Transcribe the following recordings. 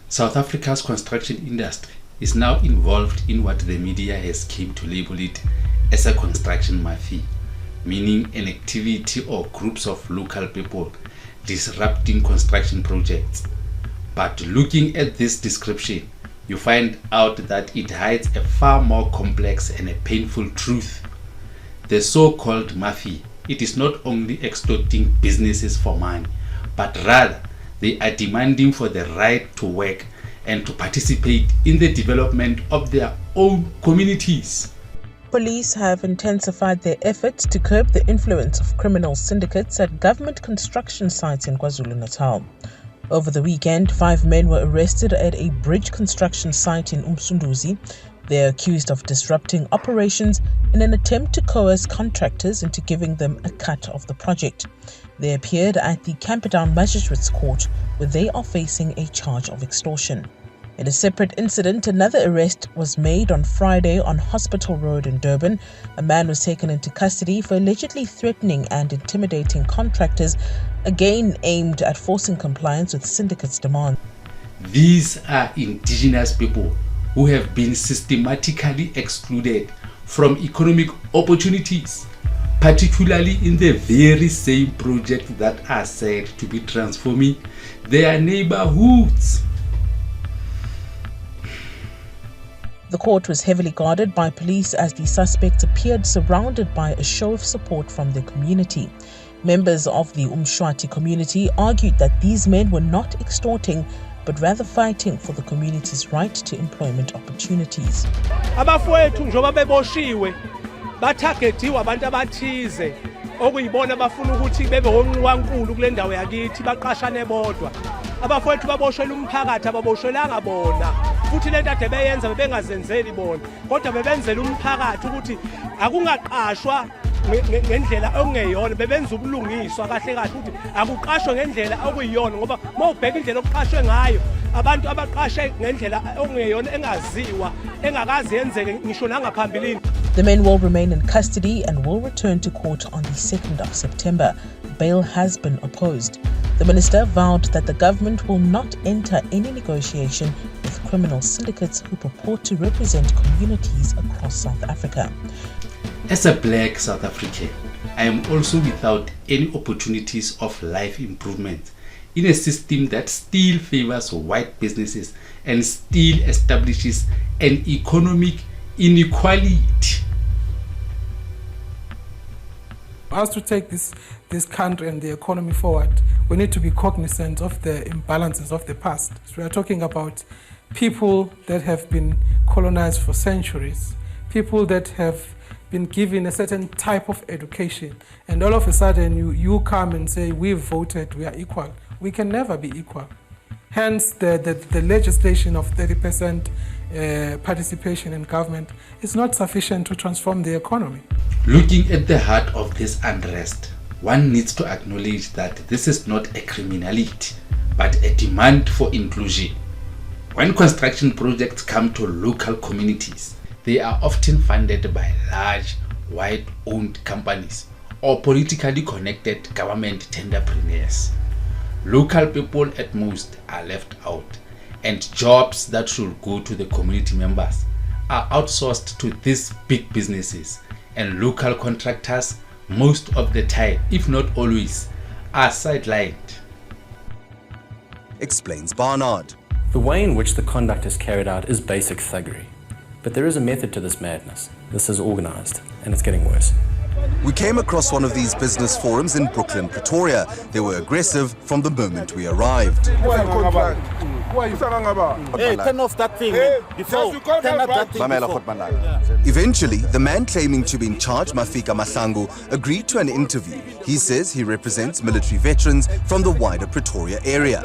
South Africa's construction industry is now involved in what the media has come to label it as a construction mafia, meaning an activity or groups of local people disrupting construction projects. But looking at this description, you find out that it hides a far more complex and a painful truth. The so-called mafia, it is not only extorting businesses for money, but rather they are demanding for the right to work and to participate in the development of their own communities. Police have intensified their efforts to curb the influence of criminal syndicates at government construction sites in KwaZulu-Natal. Over the weekend, 5 men were arrested at a bridge construction site in Umsunduzi. They are accused of disrupting operations in an attempt to coerce contractors into giving them a cut of the project. They appeared at the Camperdown Magistrates Court, where they are facing a charge of extortion. In a separate incident, another arrest was made on Friday on Hospital Road in Durban. A man was taken into custody for allegedly threatening and intimidating contractors, again aimed at forcing compliance with syndicates' demands. These are indigenous people who have been systematically excluded from economic opportunities, particularly in the very same projects that are said to be transforming their neighborhoods. The court was heavily guarded by police as the suspects appeared surrounded by a show of support from the community. Members of the Umshwati community argued that these men were not extorting, but rather fighting for the community's right to employment opportunities. Abafowethu njoba beboshiwe bathagetiwe abantu abathize okuyibona abafuna ukuthi bebe onqwankulu kule ndawo yakithi baqashane bodwa. Abafowethu baboshwela umphakathi ababoshwelanga bona. Futhi lento ade beyenza bebengazenzeli bona kodwa bebenzela umphakathi ukuthi akungaqashwa ngendlela okungeyona, bebenza ubulungiswa kahle kahle ukuthi akuqashwe ngendlela okuyiyona, ngoba mawubheka indlela okuqashwe ngayo abantu abaqashe ngendlela okungeyona engaziwa engakazi yenzeke ngisho nangaphambilini. The men will remain in custody and will return to court on the 2nd of September. Bail has been opposed. The minister vowed that the government will not enter any negotiation with criminal syndicates who purport to represent communities across South Africa. As a black South African, I am also without any opportunities of life improvement in a system that still favors white businesses and still establishes an economic inequality. As to take this country and the economy forward, we need to be cognizant of the imbalances of the past. So we are talking about people that have been colonized for centuries, people that have been given a certain type of education, and all of a sudden you come and say, we've voted, we are equal. We can never be equal. Hence, the legislation of 30% participation in government is not sufficient to transform the economy. Looking at the heart of this unrest, one needs to acknowledge that this is not a criminality, but a demand for inclusion. When construction projects come to local communities, they are often funded by large, white-owned companies or politically connected government tenderpreneurs. Local people at most are left out, and jobs that should go to the community members are outsourced to these big businesses, and local contractors most of the time, if not always, are sidelined. Explains Barnard. The way in which the conduct is carried out is basic thuggery. But there is a method to this madness. This is organized, and it's getting worse. We came across one of these business forums in Brooklyn, Pretoria. They were aggressive from the moment we arrived. Hey, turn off that thing before. Turn off that thing before. Eventually, the man claiming to be in charge, Mafika Mahlangu, agreed to an interview. He says he represents military veterans from the wider Pretoria area.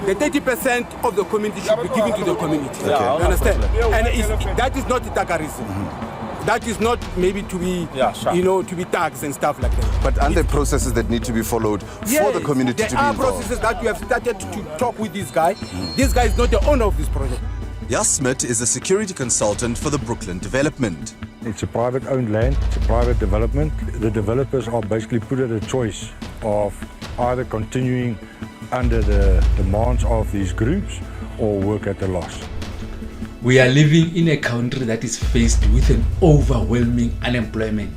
The 30% of the community should be given to the community. Okay. You understand? And that is not thuggerism. That is not maybe to be, to be taxed and stuff like that. But aren't there processes that need to be followed for the community to be involved? There are processes that we have started to talk with this guy. This guy is not the owner of this project. Jas Smith is a security consultant for the Brooklyn development. It's a private-owned land, it's a private development. The developers are basically put at a choice of either continuing under the demands of these groups or work at a loss. We are living in a country that is faced with an overwhelming unemployment.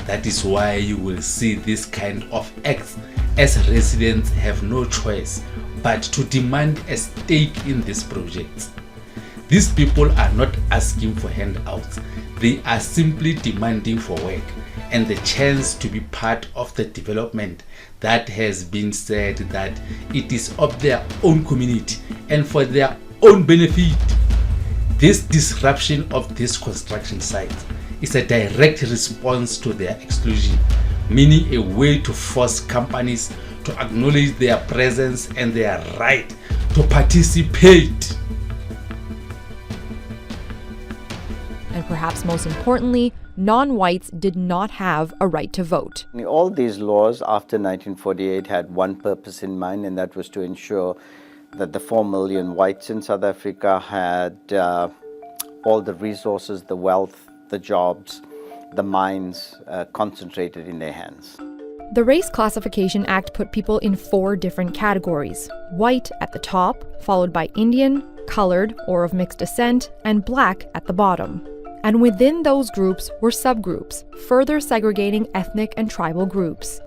That is why you will see this kind of acts, as residents have no choice but to demand a stake in these projects. These people are not asking for handouts, they are simply demanding for work and the chance to be part of the development that has been said that it is of their own community and for their own benefit. This disruption of this construction site is a direct response to their exclusion, meaning a way to force companies to acknowledge their presence and their right to participate. And perhaps most importantly, non-whites did not have a right to vote. All these laws after 1948 had one purpose in mind, and that was to ensure that the 4 million whites in South Africa had all the resources, the wealth, the jobs, the mines concentrated in their hands. The Race Classification Act put people in 4 different categories: white at the top, followed by Indian, colored or of mixed descent, and black at the bottom. And within those groups were subgroups, further segregating ethnic and tribal groups.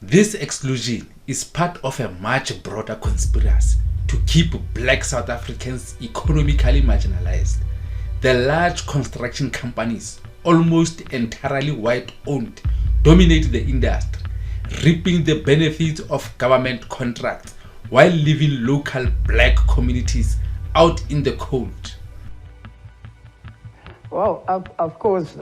This exclusion is part of a much broader conspiracy to keep black South Africans economically marginalized. The large construction companies, almost entirely white-owned, dominate the industry, reaping the benefits of government contracts while leaving local black communities out in the cold. Well, of course,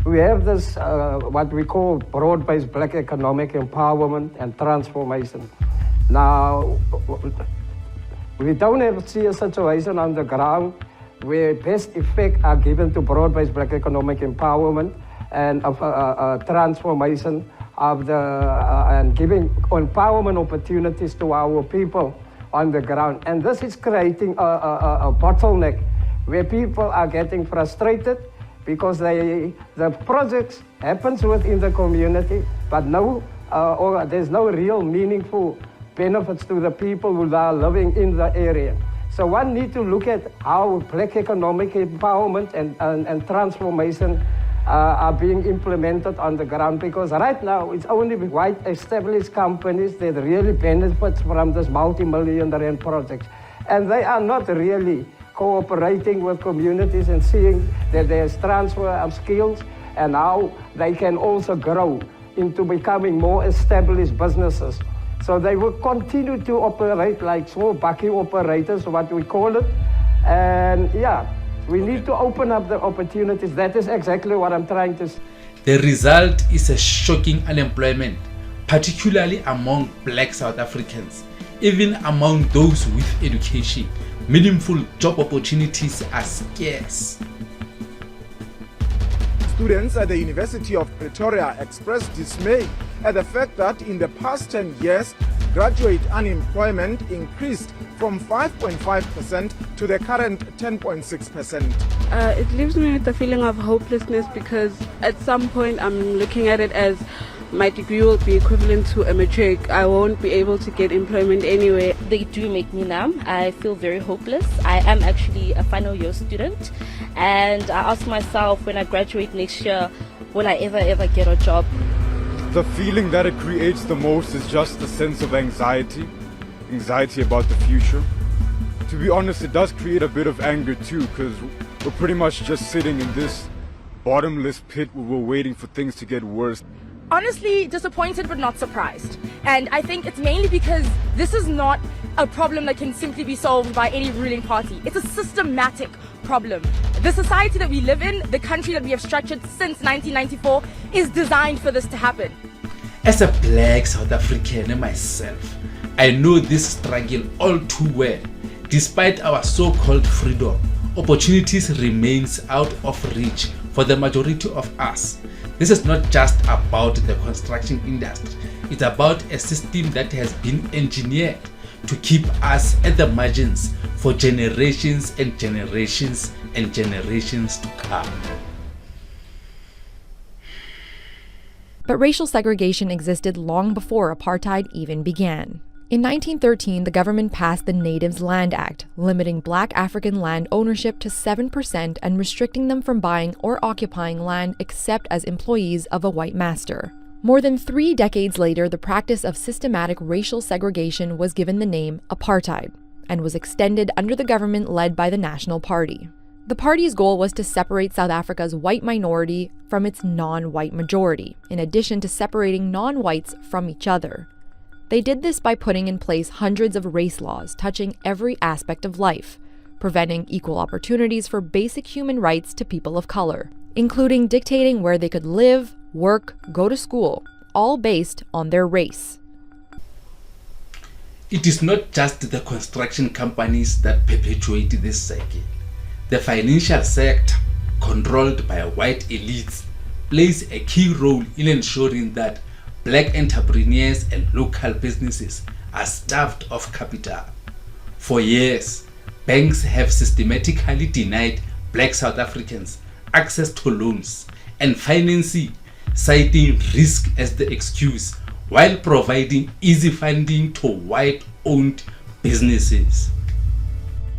we have this, what we call broad-based black economic empowerment and transformation. Now, we don't see a situation on the ground where best effect are given to broad-based black economic empowerment and transformation of and giving empowerment opportunities to our people on the ground. And this is creating a bottleneck where people are getting frustrated because the projects happens within the community, but there's no real meaningful benefits to the people who are living in the area. So one needs to look at how black economic empowerment and transformation are being implemented on the ground, because right now it's only white established companies that really benefit from this multi-million rand projects. And they are not really cooperating with communities and seeing that there's transfer of skills and how they can also grow into becoming more established businesses. So they will continue to operate like small bucky operators, what we call it. And yeah, we need to open up the opportunities. That is exactly what I'm trying to say. The result is a shocking unemployment, particularly among black South Africans. Even among those with education, meaningful job opportunities are scarce. Students at the University of Pretoria expressed dismay at the fact that in the past 10 years, graduate unemployment increased from 5.5% to the current 10.6%. It leaves me with a feeling of hopelessness, because at some point I'm looking at it as my degree will be equivalent to a matric. I won't be able to get employment anyway. They do make me numb. I feel very hopeless. I am actually a final year student, and I ask myself, when I graduate next year, will I ever get a job? The feeling that it creates the most is just a sense of anxiety about the future. To be honest, it does create a bit of anger too, because we're pretty much just sitting in this bottomless pit where we're waiting for things to get worse. Honestly, disappointed but not surprised. And I think it's mainly because this is not a problem that can simply be solved by any ruling party. It's a systematic problem. The society that we live in, the country that we have structured since 1994, is designed for this to happen. As a black South African myself, I know this struggle all too well. Despite our so-called freedom, opportunities remains out of reach for the majority of us. This is not just about the construction industry. It's about a system that has been engineered to keep us at the margins for generations and generations and generations to come. But racial segregation existed long before apartheid even began. In 1913, the government passed the Natives Land Act, limiting black African land ownership to 7% and restricting them from buying or occupying land except as employees of a white master. More than 3 decades later, the practice of systematic racial segregation was given the name apartheid and was extended under the government led by the National Party. The party's goal was to separate South Africa's white minority from its non-white majority, in addition to separating non-whites from each other. They did this by putting in place hundreds of race laws touching every aspect of life, preventing equal opportunities for basic human rights to people of color, including dictating where they could live, work, go to school, all based on their race. It is not just the construction companies that perpetuate this cycle. The financial sector, controlled by white elites, plays a key role in ensuring that black entrepreneurs and local businesses are starved of capital. For years, banks have systematically denied black South Africans access to loans and financing, citing risk as the excuse, while providing easy funding to white-owned businesses.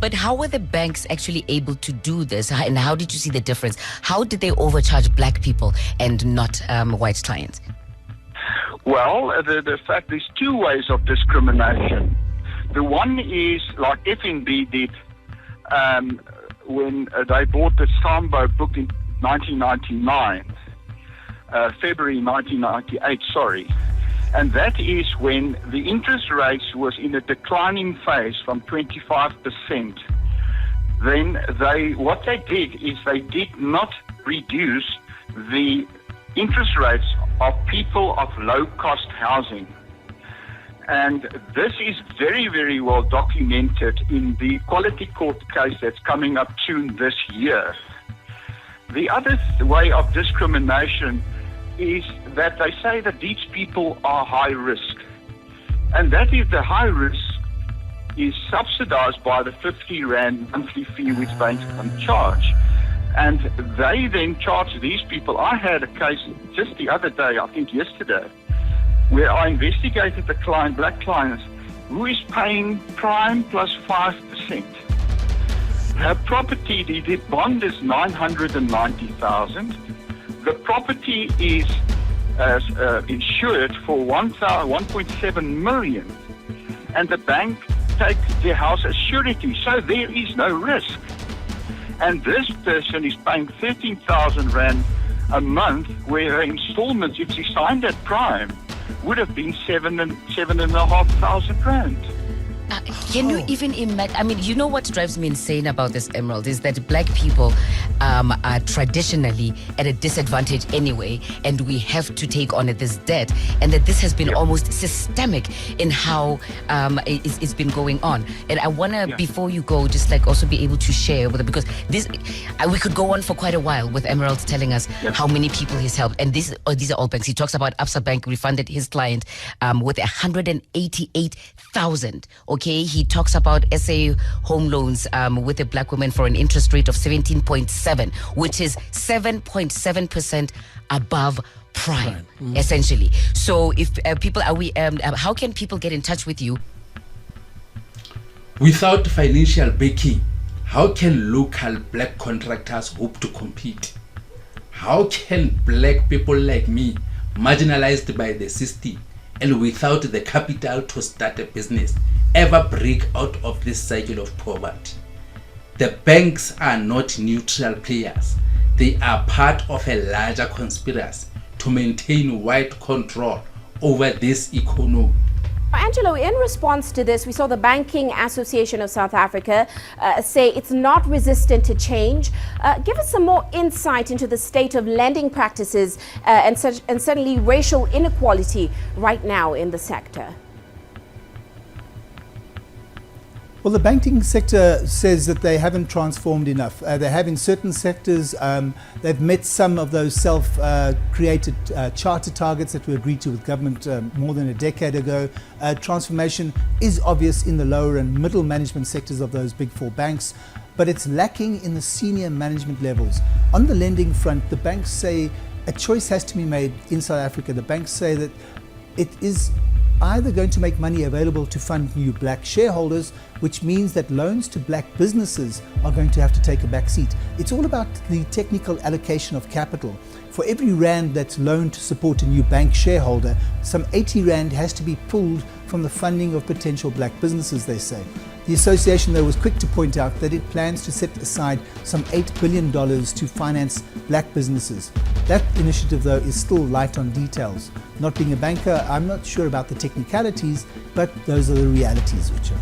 But how were the banks actually able to do this? And how did you see the difference? How did they overcharge black people and not white clients? Well, the fact there's 2 ways of discrimination. The one is like FNB did when they bought the Sambo book in 1999, February 1998, sorry. And that is when the interest rates was in a declining phase from 25%. Then what they did is they did not reduce the interest rates of people of low-cost housing. And this is very, very well documented in the Quality Court case that's coming up soon this year. The other way of discrimination is that they say that these people are high risk. And that is the high risk is subsidized by the 50 Rand monthly fee which banks can charge. And they then charge these people. I had a case just the other day, I think yesterday, where I investigated the client, black clients, who is paying prime plus 5%. Her property, the bond is 990,000. The property is insured for 1.7 million. And the bank takes the house as surety, so there is no risk. And this person is paying 13,000 Rand a month, where her installments, if she signed at prime, would have been 7,500 Rand. Can you even imagine? I mean, you know what drives me insane about this, Emerald, is that black people are traditionally at a disadvantage anyway, and we have to take on this debt, and that this has been almost systemic in how it's been going on. And I want to, before you go, just like also be able to share with it, because this we could go on for quite a while with Emerald telling us how many people he's helped. And these are all banks. He talks about Absa Bank refunded his client with 188,000. Okay, he talks about SA home loans with a black woman for an interest rate of 17.7, which is 7.7% above prime, essentially. So, if people how can people get in touch with you? Without financial backing, how can local black contractors hope to compete? How can black people like me, marginalized by the system and without the capital to start a business, ever break out of this cycle of poverty? The banks are not neutral players. They are part of a larger conspiracy to maintain white control over this economy. Angelo, in response to this, we saw the Banking Association of South Africa say it's not resistant to change. Give us some more insight into the state of lending practices and certainly racial inequality right now in the sector. Well, the banking sector says that they haven't transformed enough. They have in certain sectors, they've met some of those self-created charter targets that were agreed to with government more than a decade ago. Transformation is obvious in the lower and middle management sectors of those big four banks, but it's lacking in the senior management levels. On the lending front, the banks say a choice has to be made in South Africa. The banks say that it is either going to make money available to fund new black shareholders, which means that loans to black businesses are going to have to take a back seat. It's all about the technical allocation of capital. For every rand that's loaned to support a new bank shareholder, some 80 rand has to be pulled from the funding of potential black businesses, they say. The association, though, was quick to point out that it plans to set aside some $8 billion to finance black businesses. That initiative, though, is still light on details. Not being a banker, I'm not sure about the technicalities, but those are the realities, Richard.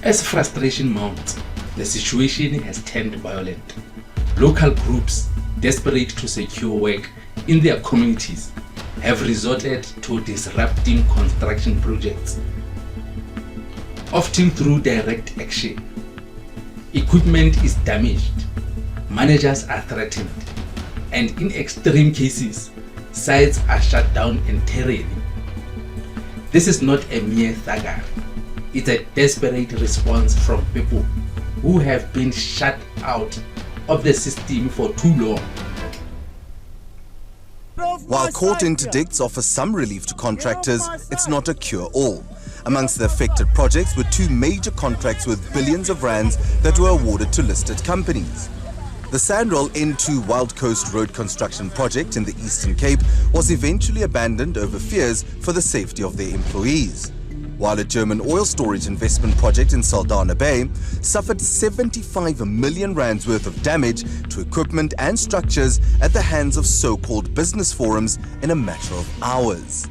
As frustration mounts, the situation has turned violent. Local groups, desperate to secure work in their communities, have resorted to disrupting construction projects, often through direct action. Equipment is damaged, managers are threatened, and in extreme cases, sites are shut down entirely. This is not a mere thuggery, it's a desperate response from people who have been shut out of the system for too long. While court interdicts offer some relief to contractors, it's not a cure-all. Amongst the affected projects were two major contracts worth billions of rands that were awarded to listed companies. The Sandroll N2 Wild Coast Road construction project in the Eastern Cape was eventually abandoned over fears for the safety of their employees, while a German oil storage investment project in Saldanha Bay suffered 75 million rands worth of damage to equipment and structures at the hands of so-called business forums in a matter of hours.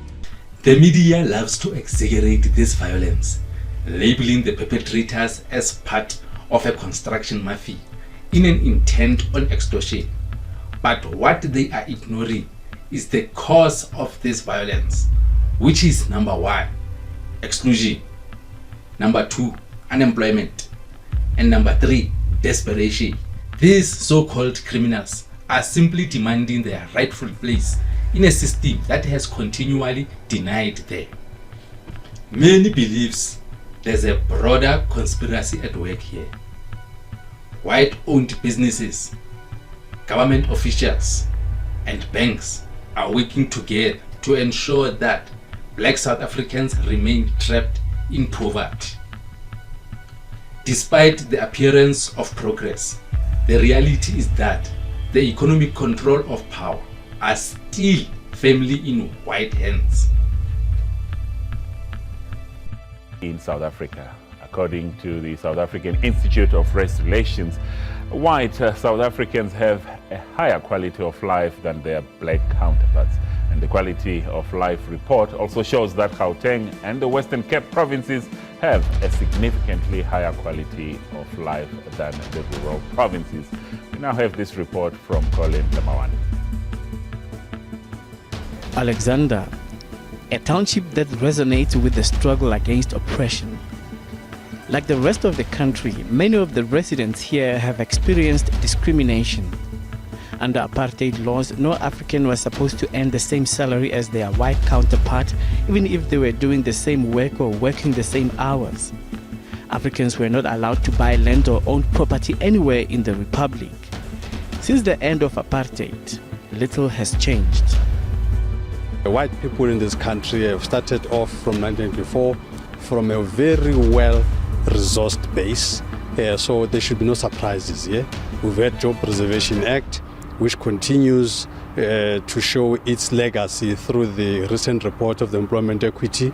The media loves to exaggerate this violence, labeling the perpetrators as part of a construction mafia in an intent on extortion. But what they are ignoring is the cause of this violence, which is number 1, exclusion, number 2, unemployment, and number 3, desperation. These so-called criminals are simply demanding their rightful place in a system that has continually denied them. Many believes there's a broader conspiracy at work here. White-owned businesses, government officials, and banks are working together to ensure that black South Africans remain trapped in poverty. Despite the appearance of progress, the reality is that the economic control of power are still firmly in white hands. In South Africa, according to the South African Institute of Race Relations, white South Africans have a higher quality of life than their black counterparts. And the Quality of Life report also shows that Gauteng and the Western Cape provinces have a significantly higher quality of life than the rural provinces. We now have this report from Colin Lamawani. Alexander, a township that resonates with the struggle against oppression. Like the rest of the country, many of the residents here have experienced discrimination. Under apartheid laws, no African was supposed to earn the same salary as their white counterpart, even if they were doing the same work or working the same hours. Africans were not allowed to buy land or own property anywhere in the Republic. Since the end of apartheid, little has changed. The white people in this country have started off from 1994 from a very well-resourced base, so there should be no surprises here. We've had Job Preservation Act, which continues to show its legacy through the recent report of the Employment Equity.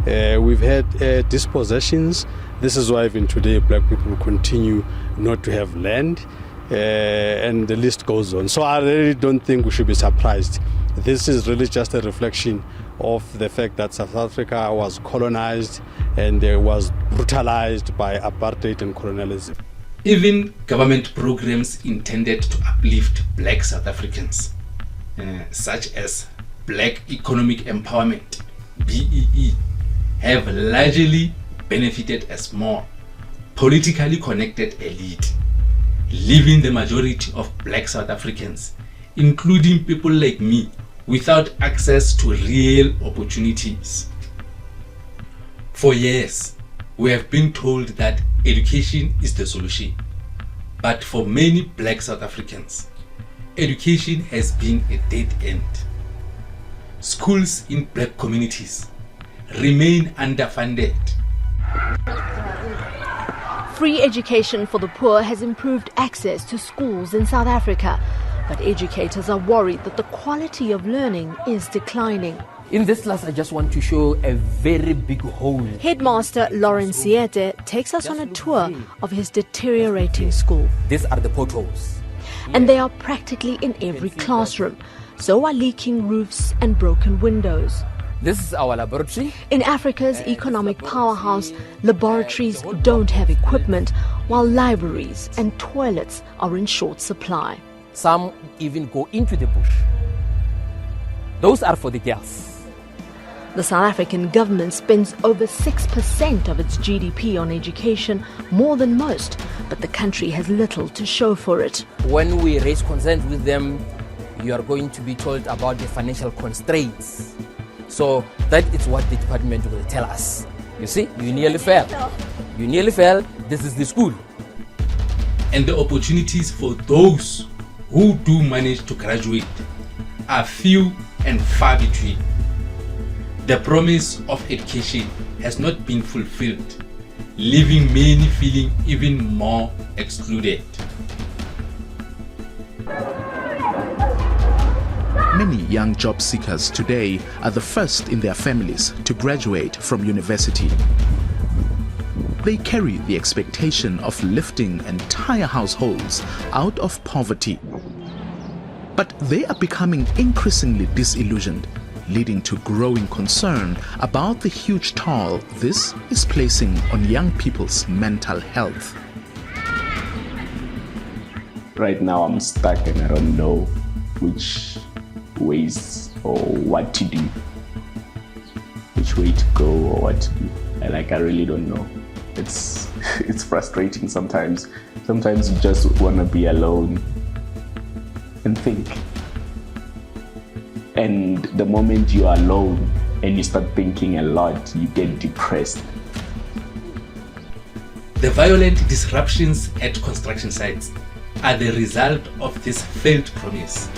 We've had dispossessions. This is why even today black people continue not to have land, and the list goes on. So I really don't think we should be surprised. This is really just a reflection of the fact that South Africa was colonized and was brutalized by apartheid and colonialism. Even government programs intended to uplift black South Africans, such as Black Economic Empowerment, BEE, have largely benefited a small, politically connected elite, leaving the majority of black South Africans, including people like me, without access to real opportunities. For years, we have been told that education is the solution. But for many black South Africans, education has been a dead end. Schools in black communities remain underfunded. Free education for the poor has improved access to schools in South Africa, but educators are worried that the quality of learning is declining. In this class, I just want to show a very big hole. Headmaster Lawrence Siete takes us on a tour of his deteriorating school. These are the potholes. And they are practically in every classroom. So are leaking roofs and broken windows. This is our laboratory. In Africa's economic powerhouse, laboratories don't have equipment, while libraries and toilets are in short supply. Some even go into the bush. Those are for the girls. The South African government spends over 6% of its GDP on education, more than most, but the country has little to show for it. When we raise concerns with them, you are going to be told about the financial constraints. So that is what the department will tell us. You see, you nearly fell. You nearly fell. This is the school. And the opportunities for those who do manage to graduate are few and far between. The promise of education has not been fulfilled, leaving many feeling even more excluded. Many young job seekers today are the first in their families to graduate from university. They carry the expectation of lifting entire households out of poverty. But they are becoming increasingly disillusioned, leading to growing concern about the huge toll this is placing on young people's mental health. Right now I'm stuck and I don't know which ways or what to do, which way to go or what to do. I really don't know. It's frustrating sometimes. Sometimes you just want to be alone and think. And the moment you are alone and you start thinking a lot, you get depressed. The violent disruptions at construction sites are the result of this failed promise.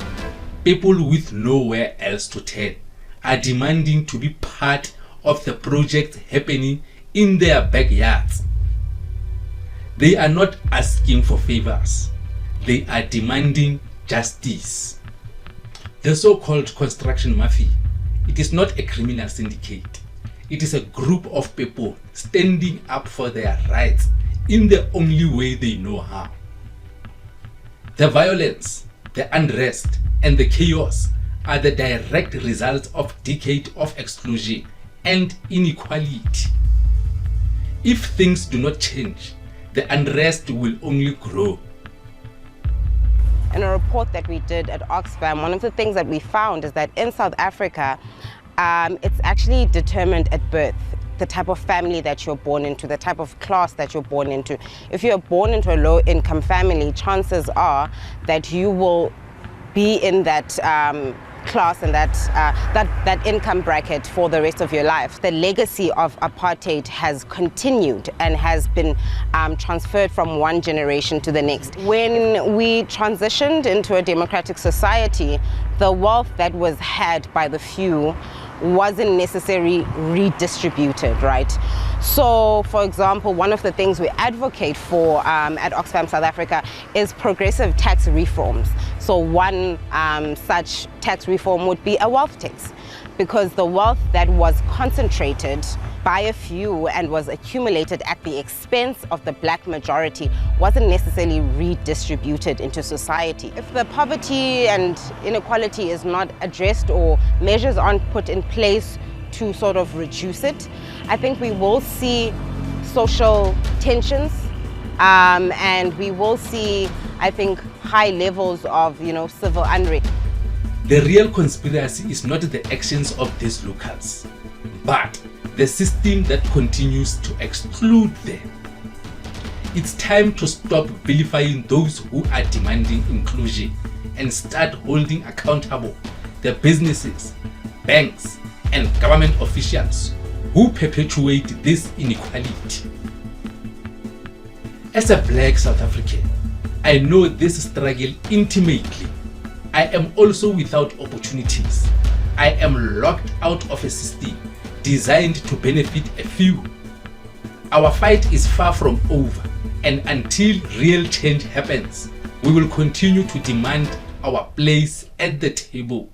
People with nowhere else to turn are demanding to be part of the project happening in their backyards. They are not asking for favors. They are demanding justice. The so-called construction mafia, it is not a criminal syndicate. It is a group of people standing up for their rights in the only way they know how. The violence, the unrest, and the chaos are the direct results of decades of exclusion and inequality. If things do not change, the unrest will only grow. In a report that we did at Oxfam, one of the things that we found is that in South Africa, it's actually determined at birth, the type of family that you're born into, the type of class that you're born into. If you're born into a low-income family, chances are that you will be in that class and that income bracket for the rest of your life. The legacy of apartheid has continued and has been transferred from one generation to the next. When we transitioned into a democratic society, the wealth that was had by the few wasn't necessarily redistributed, right? So, for example, one of the things we advocate for at Oxfam South Africa is progressive tax reforms. So one such tax reform would be a wealth tax, because the wealth that was concentrated by a few and was accumulated at the expense of the black majority wasn't necessarily redistributed into society. If the poverty and inequality is not addressed or measures aren't put in place to sort of reduce it, I think we will see social tensions and we will see, I think, high levels of, civil unrest. The real conspiracy is not the actions of these locals, but the system that continues to exclude them. It's time to stop vilifying those who are demanding inclusion and start holding accountable the businesses, banks, and government officials who perpetuate this inequality. As a black South African, I know this struggle intimately. I am also without opportunities. I am locked out of a system designed to benefit a few. Our fight is far from over, and until real change happens, we will continue to demand our place at the table.